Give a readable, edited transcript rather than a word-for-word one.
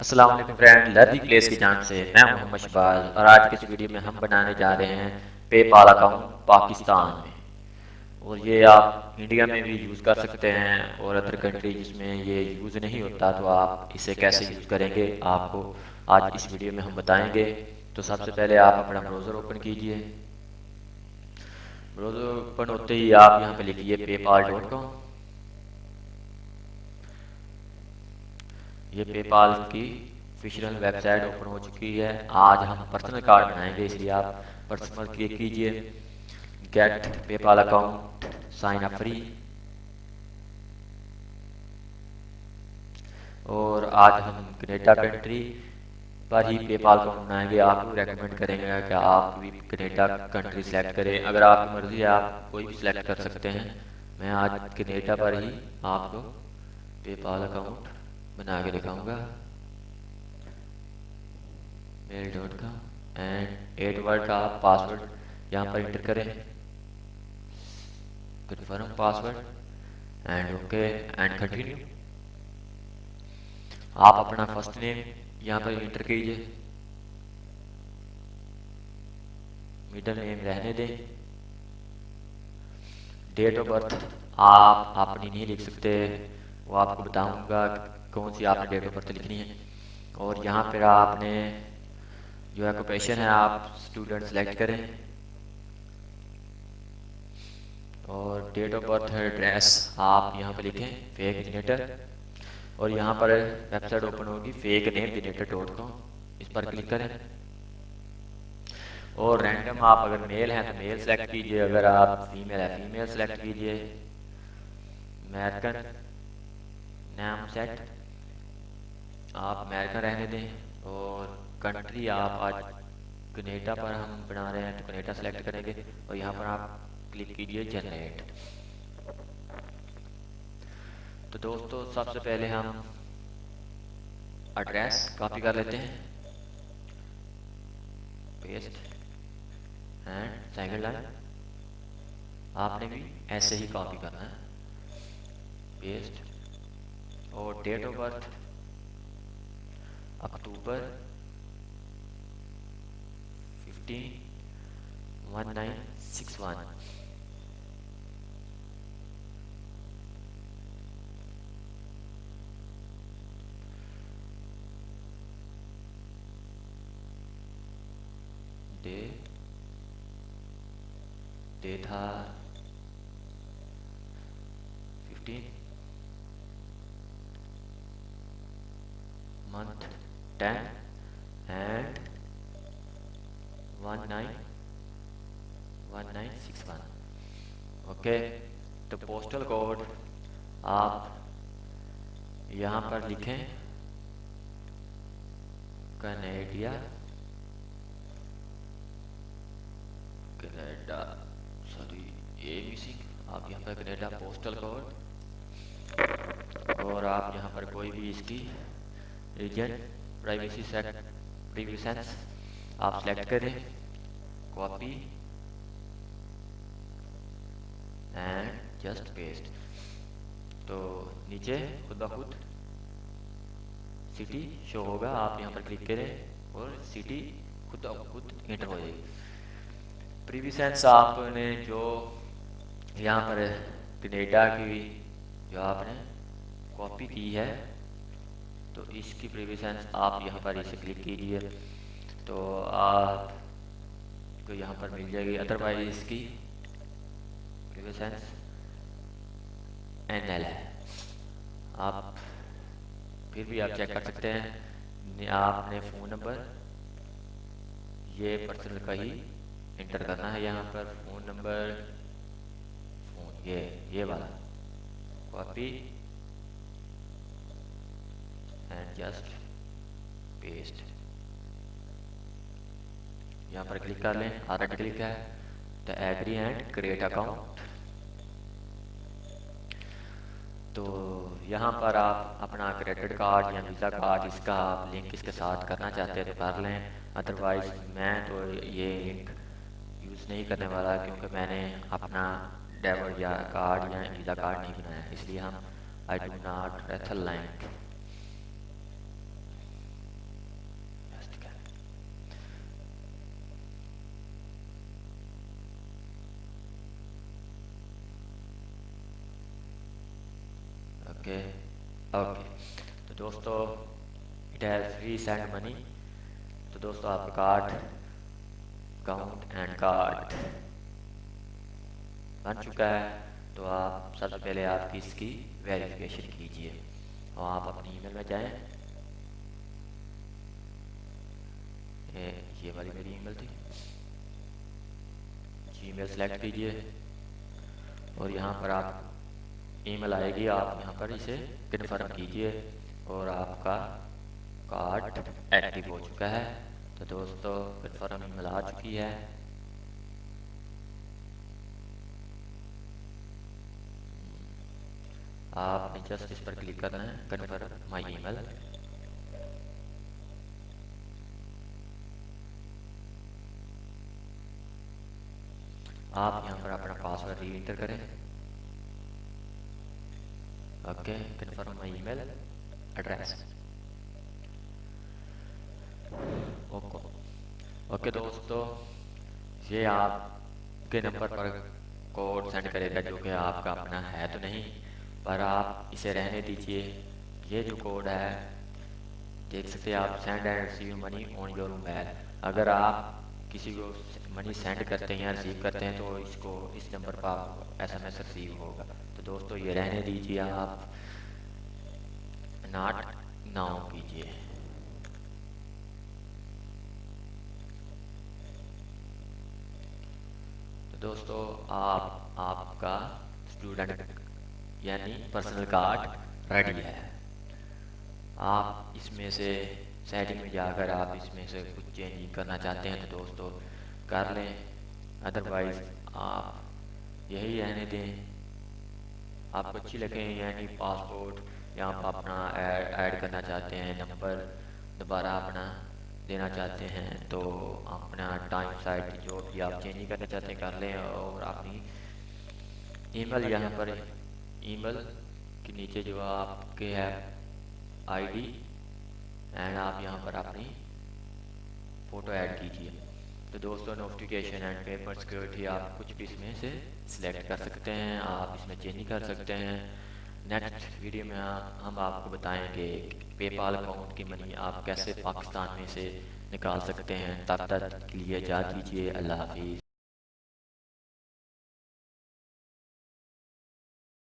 अस्सलाम वालेकुम friend, learning place की जान से मैं मोहम्मद शबाज और आज की इस वीडियो में हम बनाने जा रहे हैं पेपाल अकाउंट पाकिस्तान में। और ये आप इंडिया में भी यूज़ कर सकते हैं और अदर कंट्री जिसमें ये यूज़ नहीं होता तो आप इसे कैसे यूज़ करेंगे आपको आज इस वीडियो में हम बताएंगे। तो सबसे पहले आप अपना ब्राउज़र ओपन कीजिए। ब्राउज़र ओपन होते ही आप यहाँ पे लिखिए paypal.com। ये पेपाल की ऑफिशियल वेबसाइट ओपन हो चुकी है। आज हम पर्सनल कार्ड बनाएंगे इसलिए आप पर्सनल क्लिक कीजिए, get PayPal account, sign up free. और आज हम कनेडा कंट्री पर ही पेपाल अकाउंट बनाएंगे। आपको रेकमेंड करेंगे कि आप भी कनेडा कंट्री सेलेक्ट करें। अगर आपकी मर्ज़ी है आप कोई भी सिलेक्ट कर सकते हैं। मैं आज कनेडा पर ही आपको पेपाल अकाउंट बना के दिखाऊंगा। mail.com एंड 8 वर्ड का आप पासवर्ड यहाँ पर इंटर करें, confirm password and okay and continue. आप अपना फर्स्ट नेम यहाँ पर इंटर कीजिए, मिडिल नेम रहने दें। डेट ऑफ बर्थ आप अपनी नहीं लिख सकते, वो आपको बताऊंगा कौन सी आपने डेट ऑफ बर्थ लिखनी है। और यहाँ पर आपने जो ऑक्यूपेशन है आप स्टूडेंट सेलेक्ट करें और डेट ऑफ बर्थ एड्रेस आप यहाँ पे लिखें फेक जनरेटर। और यहाँ पर वेबसाइट ओपन होगी फेक नेम जनरेटर.com, इस पर क्लिक करें। और रैंडम आप अगर मेल हैं तो मेल सेलेक्ट कीजिए, अगर आप फीमेल है फीमेल सेलेक्ट कीजिए। अमेरिकन नाम सेट आप अमेरिकन रहने दें। और कंट्री आप आज कनेडा पर हम बना रहे हैं तो कनेडा सेलेक्ट करेंगे और यहाँ पर आप क्लिक कीजिए जनरेट। तो दोस्तों सबसे पहले हम एड्रेस कॉपी कर लेते हैं, पेस्ट एंड सेकंड लाइन आपने भी ऐसे ही कॉपी करना है, पेस्ट। और date of birth October 15/1961। Day day था 15, मंथ 10 एंड 1961। ओके, तो पोस्टल कोड आप यहाँ पर लिखें कनेडिया कनाडा, सॉरी ये मिसिंग, आप यहाँ पर कनाडा पोस्टल कोड। और आप यहाँ पर कोई भी इसकी रीजन प्राइवेसी सेट प्रीवियस आप सेलेक्ट करें, कॉपी एंड जस्ट पेस्ट। तो नीचे खुद ब खुद सिटी शो होगा, आप यहाँ पर क्लिक करें और सिटी खुद ब खुद एंटर हो जाएगी। प्रीवियस आपने जो यहाँ पर कनेडा की जो आपने कॉपी की है तो इसकी प्रीवियस आप यहाँ पर इसे क्लिक कीजिए तो आपको यहाँ पर मिल जाएगी। अदरवाइज इसकी प्रीवियस NL है, आप फिर भी आप चेक कर सकते हैं। आपने फ़ोन नंबर ये पर्सनल का ही इंटर करना है, यहाँ पर फ़ोन नंबर फ़ोन ये वाला कॉपी एंड जस्ट पेस्ट। यहाँ पर क्लिक कर लें, ऑलरेडी क्लिक है तो एग्री एंड क्रिएट अकाउंट। तो यहाँ पर आप अपना क्रेडिट कार्ड या वीज़ा कार्ड इसका आप लिंक इसके साथ करना चाहते हैं तो कर लें। अदरवाइज मैं तो ये लिंक यूज़ नहीं करने वाला क्योंकि मैंने अपना डेबिट या कार्ड या वीज़ा कार्ड नहीं बनाया, इसलिए हम आई डू नॉट रेथल लिंक। Okay okay. तो दोस्तों इट हैज़ रीसेंड मनी। तो दोस्तों आपका कार्ड काउंट एंड कार्ड बन चुका है। तो आप सबसे पहले आपकी इसकी वेरिफिकेशन कीजिए और आप अपनी ईमेल में जाएं। ये वाली मेरी ईमेल थी। जीमेल सेलेक्ट कीजिए और यहाँ पर आप ईमेल आएगी, आप यहाँ पर इसे कन्फर्म कीजिए और आपका कार्ड एक्टिव हो चुका है। तो दोस्तों कन्फर्म ईमेल आ चुकी है। आपने जस्ट इस पर क्लिक करना है, कन्फर्म माई ईमेल। आप यहाँ पर अपना पासवर्ड री एंटर करें। Okay, confirm my email address. Okay okay दोस्तों, ये आपके नंबर पर कोड सेंड करेगा जो कि आपका अपना है तो नहीं, पर आप इसे रहने दीजिए। ये जो कोड है देख सकते हैं आप, send and receive money on your mobile. अगर आप किसी को मनी सेंड करते हैं या रिसीव करते हैं तो इसको इस नंबर पर आपको SMS रिसीव होगा। तो दोस्तों ये रहने दीजिए, आप नॉट नाउ कीजिए। तो दोस्तों आपका स्टूडेंट यानी पर्सनल कार्ड रेडी है। आप इसमें से सेटिंग में जाकर आप इसमें से कुछ चेंजिंग करना चाहते हैं तो दोस्तों कर लें, अदरवाइज आप यही रहने दें। आपको अच्छी लगे यानी पासपोर्ट या आप अपना ऐड करना चाहते हैं, नंबर दोबारा अपना देना चाहते हैं तो अपना टाइम साइट जो भी आप चेंज करना चाहते हैं कर लें। और अपनी ईमेल यहाँ पर ईमेल के नीचे जो आपके है ID एंड आप यहाँ पर अपनी फ़ोटो ऐड कीजिए। तो दोस्तों नोटिफिकेशन एंड पेपर सिक्योरिटी आप कुछ भी इसमें से सिलेक्ट कर सकते हैं, आप इसमें चेंज कर सकते हैं। नेक्स्ट वीडियो में हम आपको बताएंगे पेपाल अकाउंट की मनी आप कैसे पाकिस्तान में से निकाल सकते हैं। तब तक के लिए जा दीजिए, अल्लाह हाफिज़।